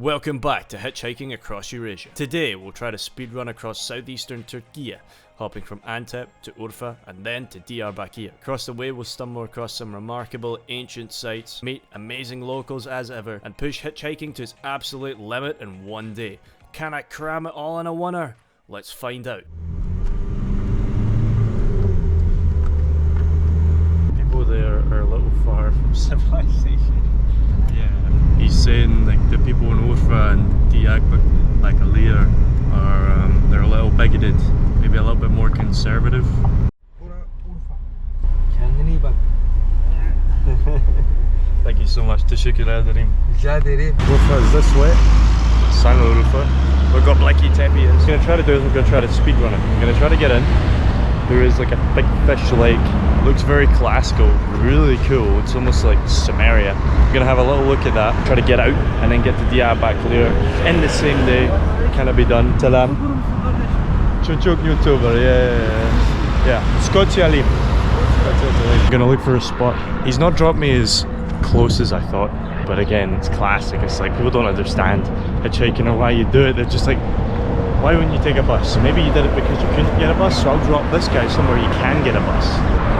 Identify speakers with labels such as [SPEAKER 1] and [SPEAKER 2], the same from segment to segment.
[SPEAKER 1] Welcome back to Hitchhiking Across Eurasia. Today we'll try to speedrun across southeastern Turkey, hopping from Antep to Urfa and then to Diyarbakir. Across the way we'll stumble across some remarkable ancient sites, meet amazing locals as ever, and push hitchhiking to its absolute limit in one day. Can I cram it all in a oneer? Let's find out. People there are a little far from civilization. He's saying like the people in Urfa and Diyarbakir are they're a little bigoted, maybe a little bit more conservative.
[SPEAKER 2] Kendine iyi bak.
[SPEAKER 1] Thank you so much. Teşekkür ederim.
[SPEAKER 2] Rica ederim.
[SPEAKER 1] Urfa is this way. San Urfa. We've got Blacky Tepe. I'm gonna try to do is I'm gonna try to speed run it. I'm gonna try to get in. There is like a big fish lake. Looks very classical, really cool. It's almost like Samaria. I'm gonna have a little look at that, try to get out, and then get to Diyarbakir in the same day. Can it be done? Salam. Çocuk YouTuber, yeah. Skoçyalim. I'm gonna look for a spot. He's not dropped me as close as I thought, but again, it's classic. It's like people don't understand hitchhiking or why you do it. They're just like, why wouldn't you take a bus? Maybe you did it because you couldn't get a bus, so I'll drop this guy somewhere you can get a bus.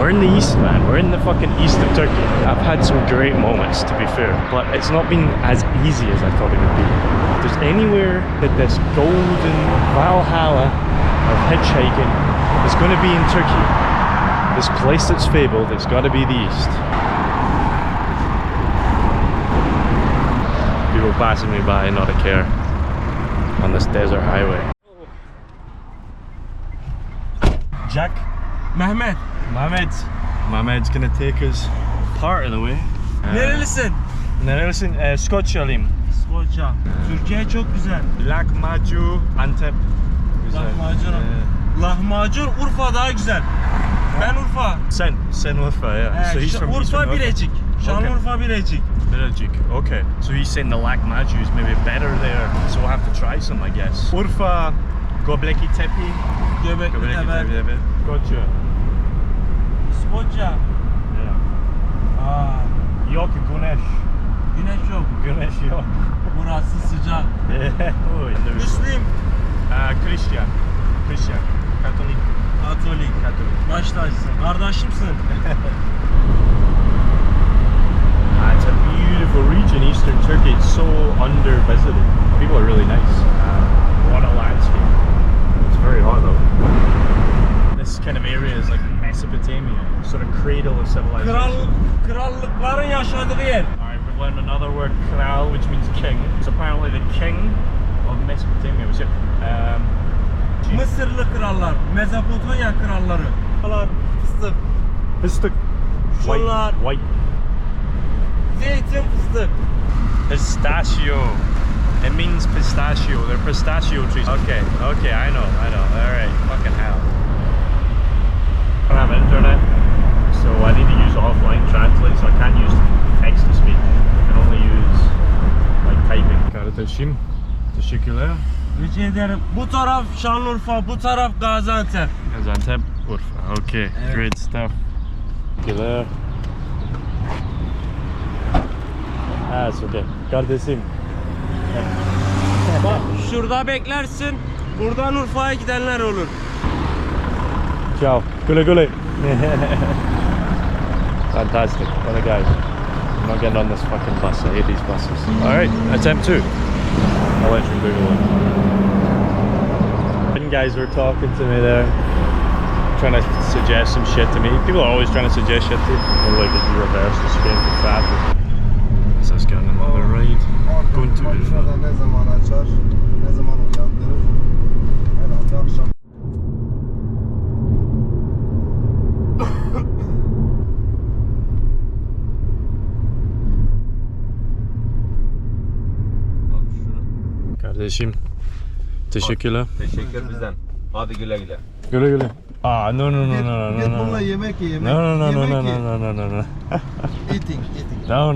[SPEAKER 1] We're in the east, man. We're in the fucking east of Turkey. I've had some great moments, to be fair, but it's not been as easy as I thought it would be. If there's anywhere that this golden Valhalla of hitchhiking is going to be in Turkey, this place that's fabled, it's got to be the east. People passing me by, not a care, on this desert highway. Jack. Mehmet's gonna take us part of the way.
[SPEAKER 2] Nerelisin?
[SPEAKER 1] Nerelisin? Skoçyalıyım.
[SPEAKER 2] Skoçya. Türkiye çok güzel.
[SPEAKER 1] Lahmacun, Antep. Güzel.
[SPEAKER 2] Lahmacun Urfa daha güzel. Ben Urfa.
[SPEAKER 1] Sen Urfa, yeah. So he's from
[SPEAKER 2] Urfa Birecik. Şanlıurfa Birecik.
[SPEAKER 1] Birecik, okay. So he's saying the lahmacun is maybe better there, so we'll have to try some, I guess. Urfa, Göbekli Tepe.
[SPEAKER 2] Göbekli Tepe.
[SPEAKER 1] Skoçya.
[SPEAKER 2] Skoçya.
[SPEAKER 1] Yeah. Yok güneş.
[SPEAKER 2] Güneş yok.
[SPEAKER 1] Güneş yok.
[SPEAKER 2] Burası sıcak. Müslim.
[SPEAKER 1] Christian. Katolik.
[SPEAKER 2] Baş tacısın. Kardeşimsin.
[SPEAKER 1] It's a beautiful region, Eastern Turkey. It's so under-visited. People are really nice. A lot of landscape. It's very hot though. This kind of area is like Mesopotamia, sort of cradle of civilization.
[SPEAKER 2] Krallıkların yaşadığı yer.
[SPEAKER 1] Alright, we've learned another word, kral, which means king. So apparently the king of Mesopotamia was here.
[SPEAKER 2] Mısırlı krallar, Mezopotamya kralları.
[SPEAKER 1] Fıstık.
[SPEAKER 2] Şunlar.
[SPEAKER 1] White.
[SPEAKER 2] Zeytin fıstık.
[SPEAKER 1] Pistachio. It means pistachio. They're pistachio trees. Okay, I know. Alright, fucking hell. I don't have internet, so I need to use offline translate, so I can't use text to speech. I can only use like typing. Kardeşim, teşekkürler.
[SPEAKER 2] Rica ederim. Bu taraf Şanlıurfa, bu taraf Gaziantep.
[SPEAKER 1] Gaziantep, Urfa. Okay, evet. Great stuff. Teşekkürler. It's okay. Kardeşim.
[SPEAKER 2] Bak şurada beklersin. Buradan Urfa'ya gidenler olur.
[SPEAKER 1] Ciao. Güle. Fantastic. What a guys. I'm not getting on this fucking bus. I hate these buses. Alright, attempt 2. I'll let you Google it. And guys were talking to me there, trying to suggest some shit to me. People are always trying to suggest shit to you. Or like if you reverse the screen for traffic. So let's get on another ride. Going to Urfa.
[SPEAKER 3] Ne zaman açar, ne zaman uyandırır? Herhalde akşam.
[SPEAKER 1] Kardeşim, teşekkürler.
[SPEAKER 4] Teşekkür bizden. Hadi güle güle.
[SPEAKER 1] Güle. No.
[SPEAKER 3] Git bununla yemek ye.
[SPEAKER 1] No.
[SPEAKER 3] Eating.
[SPEAKER 1] No.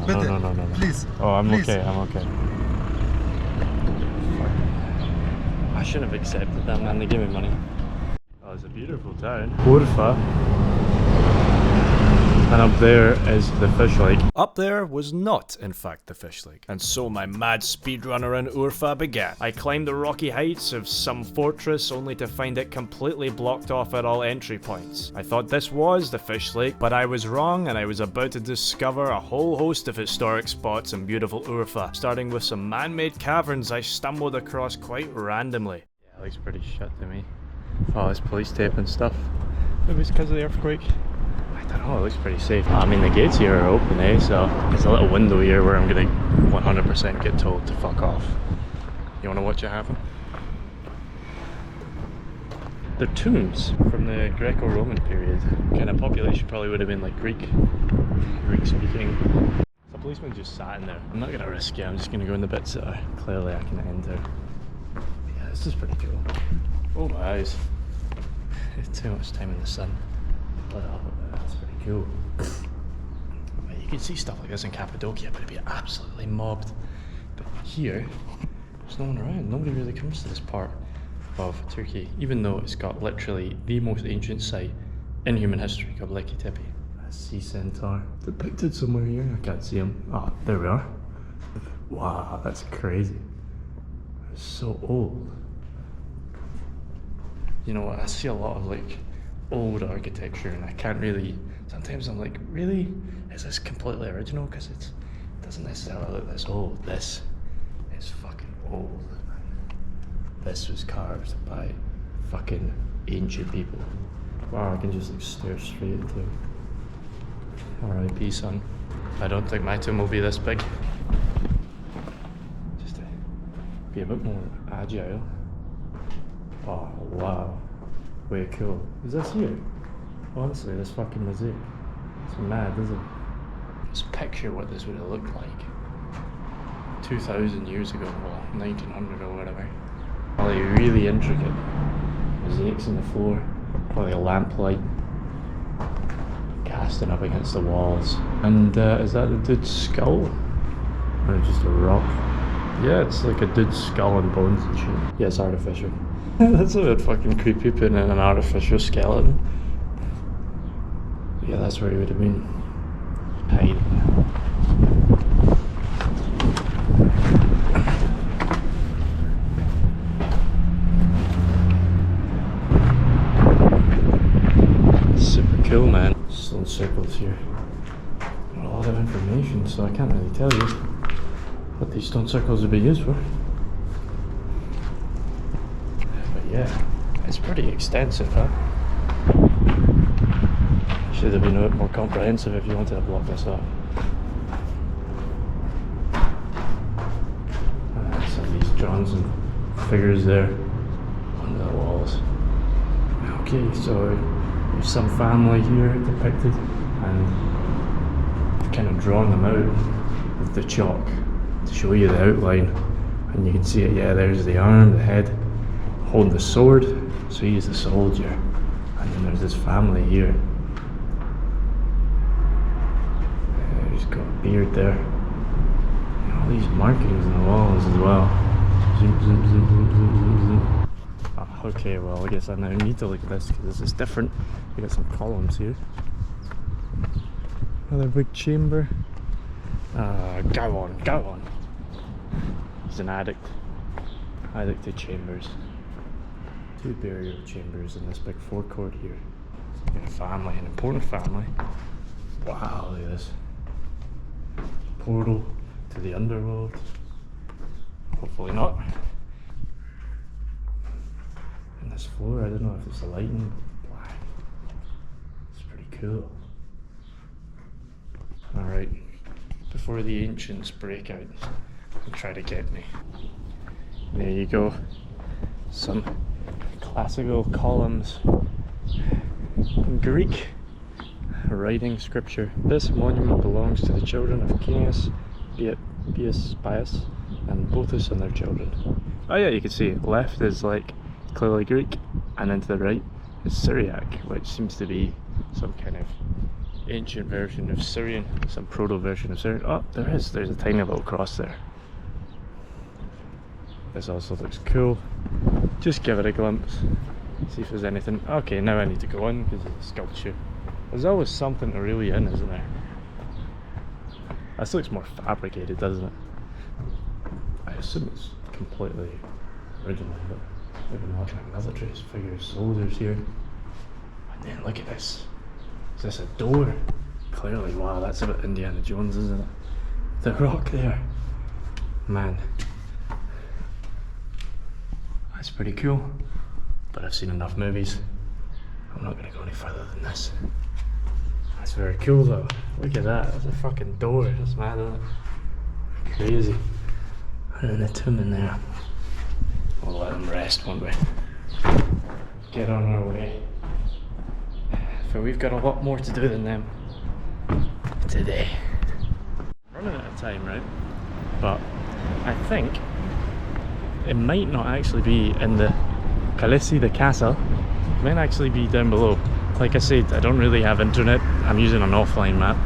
[SPEAKER 3] Better.
[SPEAKER 1] No.
[SPEAKER 3] Please.
[SPEAKER 1] Oh, I'm
[SPEAKER 3] Please.
[SPEAKER 1] okay. I shouldn't have accepted that, man. They gave me money. Oh, it's a beautiful town. Urfa. And up there is the fish lake.
[SPEAKER 5] Up there was not, in fact, the fish lake, and so my mad speedrun around Urfa began. I climbed the rocky heights of some fortress only to find it completely blocked off at all entry points. I thought this was the fish lake, but I was wrong, and I was about to discover a whole host of historic spots in beautiful Urfa, starting with some man-made caverns I stumbled across quite randomly.
[SPEAKER 1] Yeah, it looks pretty shit to me. Oh, this police tape and stuff. Maybe it's because of the earthquake. I don't know, it looks pretty safe. I mean, the gates here are open, eh? So there's a little window here where I'm gonna 100% get told to fuck off. You wanna watch it happen? They're tombs from the Greco-Roman period. Kind of population probably would have been like Greek speaking. The policeman just sat in there. I'm not gonna risk it, I'm just gonna go in the bits that are clearly I can enter. Yeah, this is pretty cool. Oh my eyes. It's too much time in the sun. Lit up a bit, that's pretty cool. You can see stuff like this in Cappadocia, but it'd be absolutely mobbed. But here, there's no one around. Nobody really comes to this part of Turkey, even though it's got literally the most ancient site in human history called Göbekli Tepe. A sea centaur depicted somewhere here. I can't see him. Oh, there we are. Wow, that's crazy. It's so old. You know what? I see a lot of like old architecture, and I can't really. Sometimes I'm like, really? Is this completely original? Because it doesn't necessarily look this old. This is fucking old. This was carved by fucking ancient people. Wow, I can just like stare straight into it. R.I.P. son. I don't think my tomb will be this big. Just to be a bit more agile. Oh wow, way cool. Is this here? Honestly, this fucking mosaic. It's mad, isn't it? Just picture what this would have looked like 2,000 years ago, well, 1900 or whatever. Probably really intricate mosaics in the floor, probably a lamplight casting up against the walls. And is that a dude's skull? Or just a rock? Yeah, it's like a dude's skull and bones and shit. Yeah, it's artificial. That's a bit fucking creepy putting in an artificial skeleton. Yeah, that's where he would have been hiding. Super cool, man. Stone circles here. A lot of information, so I can't really tell you what these stone circles would be used for. But yeah, it's pretty extensive, huh? Should have been a bit more comprehensive if you wanted to block this up. Some of these drawings and figures there on the walls. Okay, so there's some family here depicted, and I've kind of drawn them out with the chalk to show you the outline. And you can see it, yeah, there's the arm, the head, holding the sword, so he's the soldier. And then there's this family here. He's got a beard there. And all these markings on the walls as well. Zoom, zoom, zoom, zoom, zoom, zoom, zoom. Ah, okay, well, I guess I now need to look at this because this is different. We got some columns here. Another big chamber. Go on. He's an addict. Addict to chambers. 2 burial chambers in this big forecourt here. So we got a family, an important family. Wow, look at this. Portal to the underworld. Hopefully not. And this floor, I don't know if it's the lighting, black. It's pretty cool. Alright, before the ancients break out and try to get me. There you go. Some classical columns in Greek writing scripture. This monument belongs to the children of Kenius, Bias, and Bothus and their children. Oh yeah, you can see left is like clearly Greek, and then to the right is Syriac, which seems to be some kind of ancient version of Syrian, some proto version of Syrian. Oh, there's a tiny little cross there. This also looks cool. Just give it a glimpse, see if there's anything. Okay, now I need to go in because of the sculpture. There's always something to reel you in, isn't there? This looks more fabricated, doesn't it? I assume it's completely original, but maybe not. Military figures, soldiers here. And then look at this. Is this a door? Clearly, wow, that's a bit Indiana Jones, isn't it? The rock there. Man. That's pretty cool. But I've seen enough movies. I'm not gonna go any further than this. That's very cool though. Look at that, that's a fucking door. That's mad, isn't it? Crazy. And then a tomb in there. We'll let them rest, won't we? Get on our way. For we've got a lot more to do than them today. Running out of time, right? But I think it might not actually be in the Kalisi, the castle. It might actually be down below. Like I said, I don't really have internet. I'm using an offline map.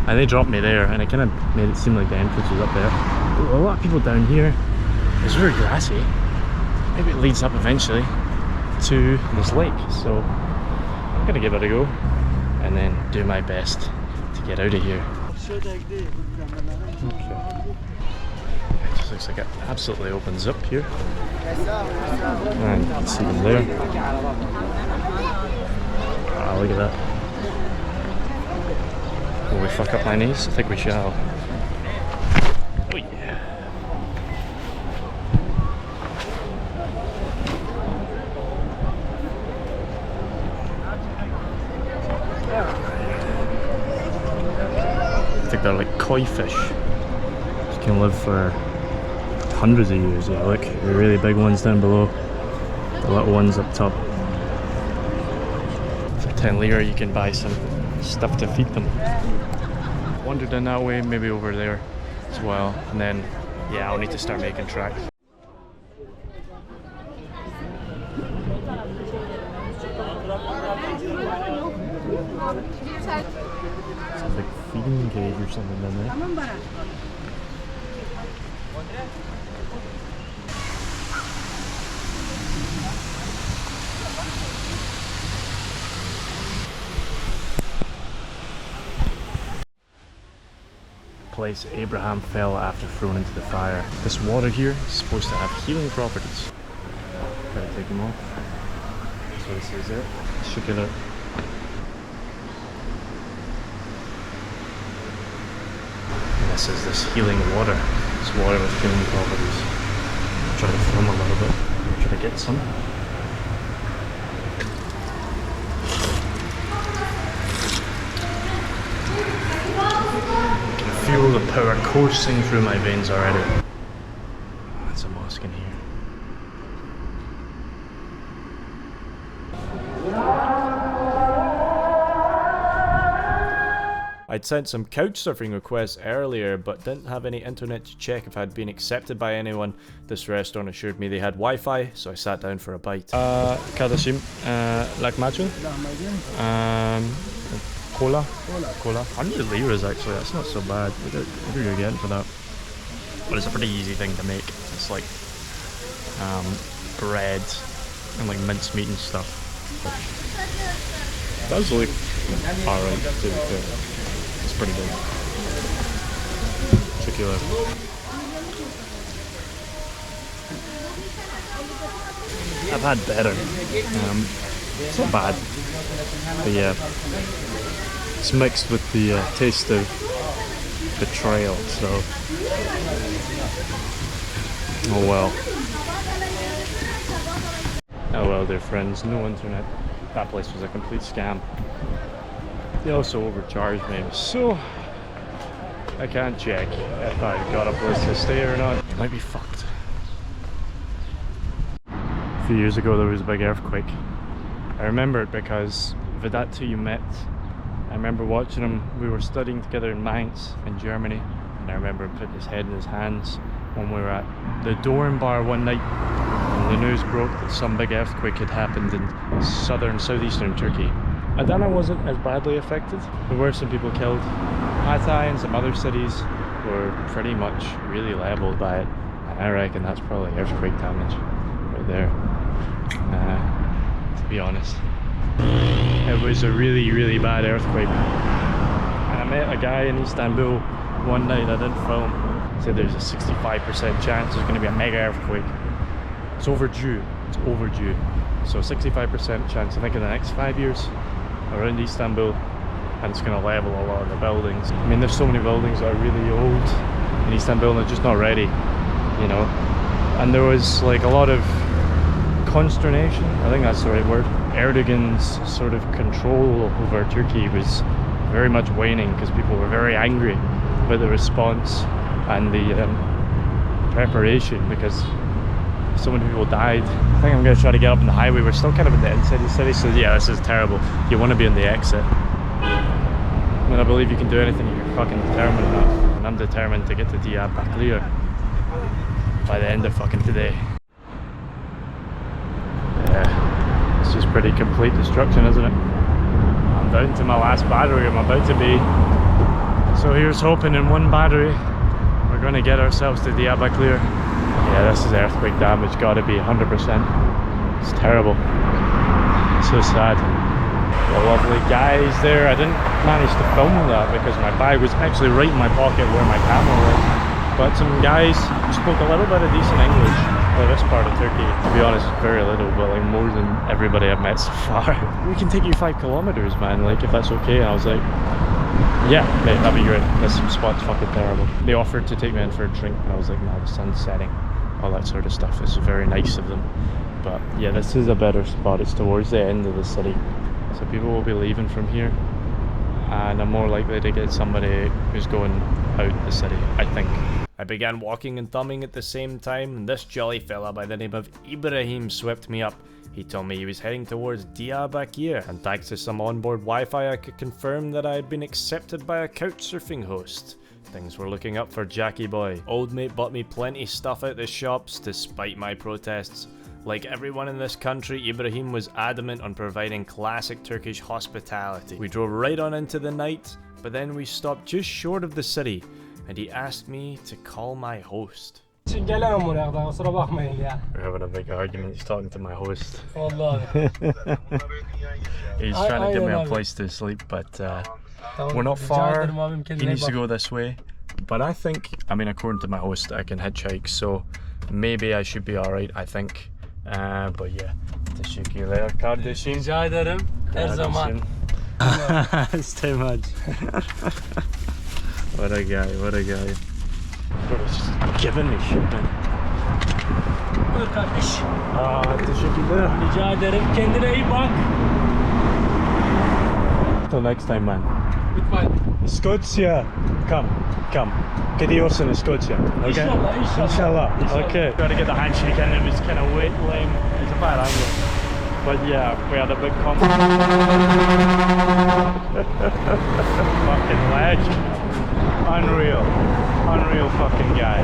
[SPEAKER 1] And they dropped me there, and it kind of made it seem like the entrance was up there. But a lot of people down here. It's very grassy. Maybe it leads up eventually to this lake. So I'm gonna give it a go and then do my best to get out of here. Okay. It just looks like it absolutely opens up here. And you can see them there. Ah, look at that. Will we fuck up my knees? I think we shall. Oh yeah. I think they're like koi fish. You can live for hundreds of years. Yeah, look, the really big ones down below, the little ones up top. For 10 lira you can buy some stuff to feed them. Wandered in that way, maybe over there as well, and then yeah, I'll need to start making tracks. It's a big feeding cage or something down there. Place Abraham fell after thrown into the fire. This water here is supposed to have healing properties. Try to take them off. That's what it says there. Shook it out. And this is this healing water. This water with healing properties. Try to film a little bit. Try to get some. Feel the power coursing through my veins already. That's a mosque in here. I'd sent some couch surfing requests earlier, but didn't have any internet to check if I'd been accepted by anyone. This restaurant assured me they had Wi-Fi, so I sat down for a bite. Kadashim, like macho? Cola? Cola. 100 liras actually, that's not so bad. What are you getting for that? But it's a pretty easy thing to make. It's like bread and like mincemeat and stuff. That was like alright to be fair. It's pretty good. Check it out. I've had better. It's not bad. But yeah. It's mixed with the taste of betrayal, so oh well. Oh well, dear friends, no internet. That place was a complete scam. They also overcharged me, so I can't check if I've got a place to stay or not. It might be fucked. A few years ago there was a big earthquake. I remember it because Vedat, who you met, I remember watching him. We were studying together in Mainz in Germany, and I remember him putting his head in his hands when we were at the Dorm bar one night, and the news broke that some big earthquake had happened in southeastern Turkey. Adana wasn't as badly affected. There were some people killed. Hatay and some other cities were pretty much really leveled by it, and I reckon that's probably earthquake damage right there. To be honest. It was a really, really bad earthquake. And I met a guy in Istanbul one night, I didn't film. He said there's a 65% chance there's going to be a mega earthquake. It's overdue. It's overdue. So 65% chance, I think, in the next 5 years around Istanbul, and it's going to level a lot of the buildings. I mean, there's so many buildings that are really old in Istanbul and they're just not ready, you know. And there was like a lot of consternation, I think that's the right word. Erdogan's sort of control over Turkey was very much waning because people were very angry about the response and the preparation, because so many people died. I think I'm going to try to get up on the highway. We're still kind of in the inside of the city, so yeah, this is terrible. You want to be on the exit. I mean, I believe you can do anything if you're fucking determined enough. And I'm determined to get to Diyarbakir by the end of fucking today. Yeah, it's just pretty complete destruction, isn't it? I'm down to my last battery, I'm about to be. So here's hoping in one battery we're going to get ourselves to Diyarbakir. Yeah, this is earthquake damage, gotta be 100%. It's terrible. So sad. The lovely guys there. I didn't manage to film that because my bag was actually right in my pocket where my camera was. But some guys who spoke a little bit of decent English for this part of Turkey. To be honest, very little, but like more than everybody I've met so far. We can take you 5 kilometers, man, like if that's okay. And I was like, yeah, mate, that'd be great. This spot's fucking terrible. They offered to take me in for a drink and I was like, no, the sun's setting. All that sort of stuff. It's very nice of them. But yeah, this is a better spot. It's towards the end of the city. So people will be leaving from here. And I'm more likely to get somebody who's going out the city, I think. I began walking and thumbing at the same time, and this jolly fella by the name of Ibrahim swept me up. He told me he was heading towards Diyarbakir, and thanks to some onboard Wi-Fi I could confirm that I had been accepted by a couchsurfing host. Things were looking up for Jackie boy. Old mate bought me plenty stuff out the shops despite my protests. Like everyone in this country, Ibrahim was adamant on providing classic Turkish hospitality. We drove right on into the night, but then we stopped just short of the city, and he asked me to call my host. We're having a big argument. He's talking to my host. He's trying to give me a place to sleep, but we're not far. He needs to go this way. But I think, I mean, according to my host, I can hitchhike, so maybe I should be alright, I think. But yeah, teşekkürler kardeşim.
[SPEAKER 2] Rica ederim. Her zaman.
[SPEAKER 1] It's too much. What a guy, what a guy. Bro, he's just giving me shit, man.
[SPEAKER 2] Buyur kardeş.
[SPEAKER 1] Teşekkürler.
[SPEAKER 2] Rica ederim. Kendine iyi bak.
[SPEAKER 1] Till next time, man.
[SPEAKER 2] Lütfen.
[SPEAKER 1] Scotia. Come. Gidiyorsun Scotia. Okay? Inshallah. Okay. Got to get the handshake in. It was kind of lame. It's a bad angle. But yeah, we had a big conversation. Fucking legend. Unreal fucking guy.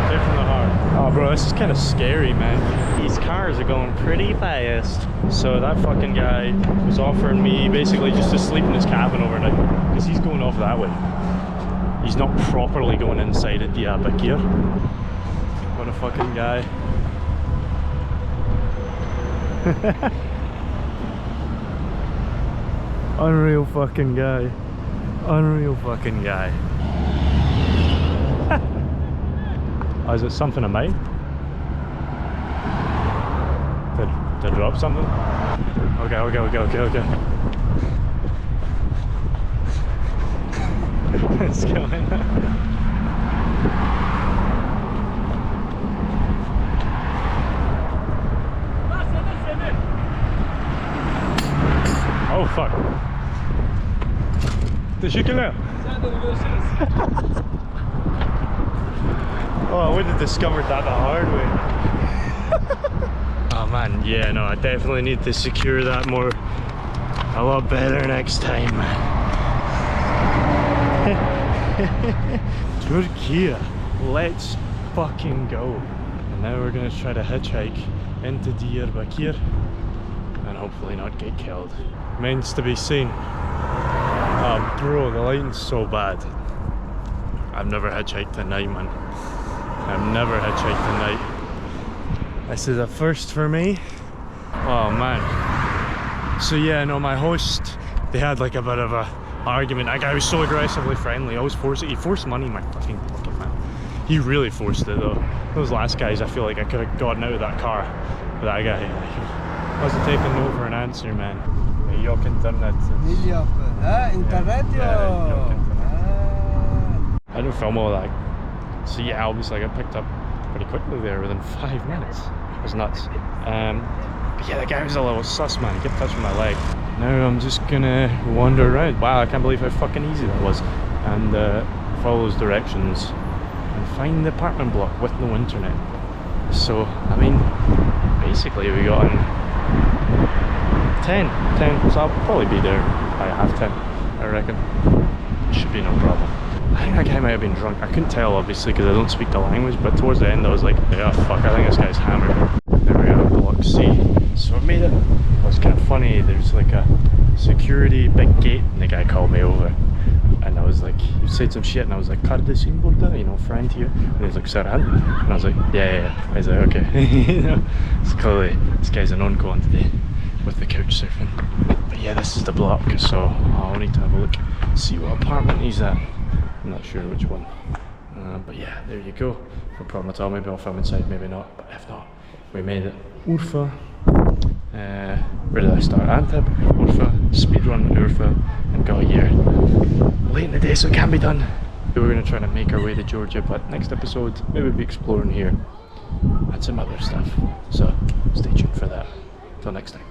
[SPEAKER 1] Straight from the heart. Oh bro, this is kind of scary, man. These cars are going pretty fast. So that fucking guy was offering me basically just to sleep in his cabin overnight, because he's going off that way. He's not properly going inside at Diyarbakir. What a fucking guy. Unreal fucking guy. Unreal fucking guy. Oh, is it something of mine? Did I drop something? Okay. Let's go in. Oh fuck. Teşekkürler. Oh, I would have discovered that the hard way. Oh man, yeah, no, I definitely need to secure that a lot better next time, man. Turkey, let's fucking go. And now we're gonna try to hitchhike into Diyarbakir and hopefully not get killed. Remains to be seen. Oh bro, the lighting's so bad. I've never hitchhiked at night, man. I've never hitchhiked at night. This is a first for me. Oh man. So yeah, no, my host, they had like a bit of a argument. That guy was so aggressively friendly. He forced money in my fucking pocket, man. He really forced it though. Those last guys, I feel like I could have gotten out of that car. But that guy, like, wasn't taking no for an answer, man. Jag internet.
[SPEAKER 3] Internet
[SPEAKER 1] I didn't film all that. So yeah, obviously I got picked up pretty quickly there within 5 minutes. It was nuts. But yeah, the guy was a little sus, man. He kept touching my leg. Now I'm just gonna wander around. Wow, I can't believe how fucking easy that was. And follow those directions and find the apartment block with no internet. So, I mean, basically we got in 10, so I'll probably be there by 10:30, I reckon. Should be no problem. I think that guy might have been drunk. I couldn't tell, obviously, because I don't speak the language, but towards the end I was like, yeah, fuck, I think this guy's hammered. There we go, block C. So I made it. It was kind of funny. There's like a security big gate, and the guy called me over. And I was like, he said some shit, and I was like, card sin border, you know, friend here. And he was like, Serhan? And I was like, yeah. I was like, okay. You know, it's clearly, this guy's an on today with the couch surfing. But yeah, this is the block, so I'll need to have a look, see what apartment he's at. I'm not sure which one. But yeah, there you go. No problem at all. Maybe I'll film inside, maybe not. But if not, we made it. Urfa. Where did I start? Antib, Urfa, speedrun Urfa, and got here late in the day, so it can't be done. We're going to try to make our way to Georgia, but next episode, maybe we'll be exploring here and some other stuff. So stay tuned for that. Till next time.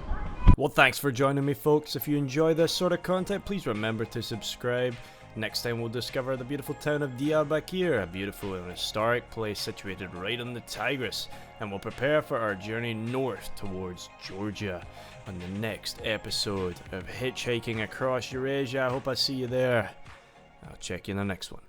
[SPEAKER 5] Well, thanks for joining me, folks. If you enjoy this sort of content, please remember to subscribe. Next time we'll discover the beautiful town of Diyarbakir, a beautiful and historic place situated right on the Tigris, and we'll prepare for our journey north towards Georgia on the next episode of Hitchhiking Across Eurasia. I hope I see you there. I'll check you in the next one.